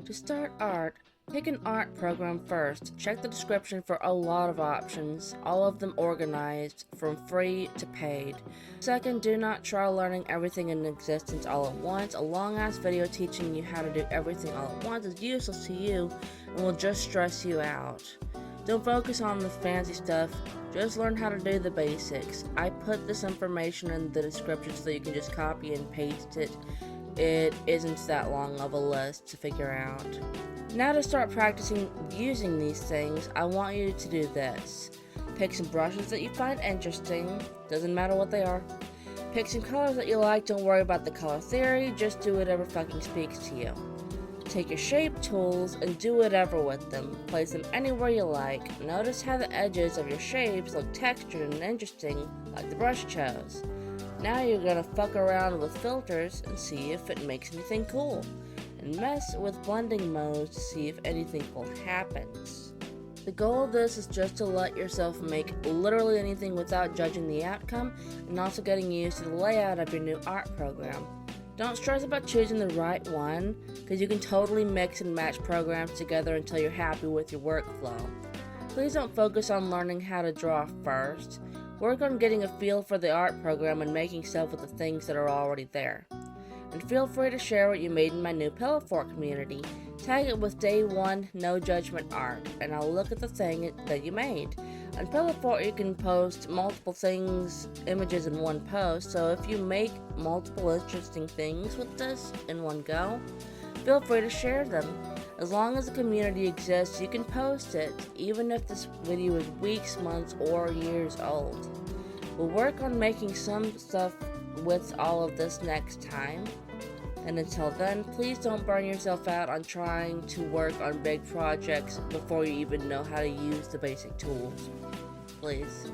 To start art, pick an art program first. Check the description for a lot of options, all of them organized from free to paid. Second, do not try learning everything in existence all at once. A long-ass video teaching you how to do everything all at once is useless to you and will just stress you out. Don't focus on the fancy stuff, just learn how to do the basics. I put this information in the description so you can just copy and paste it. It isn't that long of a list to figure out. Now to start practicing using these things, I want you to do this. Pick some brushes that you find interesting, doesn't matter what they are. Pick some colors that you like, don't worry about the color theory, just do whatever fucking speaks to you. Take your shape tools and do whatever with them. Place them anywhere you like. Notice how the edges of your shapes look textured and interesting, like the brush chose. Now you're gonna fuck around with filters and see if it makes anything cool, and mess with blending modes to see if anything cool happens. The goal of this is just to let yourself make literally anything without judging the outcome, and also getting used to the layout of your new art program. Don't stress about choosing the right one, because you can totally mix and match programs together until you're happy with your workflow. Please don't focus on learning how to draw first. Work on getting a feel for the art program and making stuff with the things that are already there. And feel free to share what you made in my new Pillow Fort community. Tag it with Day 1 No Judgment Art, and I'll look at the thing that you made. On Pillow Fort you can post multiple images in one post, so if you make multiple interesting things with this in one go, feel free to share them. As long as the community exists, you can post it, even if this video is weeks, months, or years old. We'll work on making some stuff with all of this next time. And until then, please don't burn yourself out on trying to work on big projects before you even know how to use the basic tools. Please.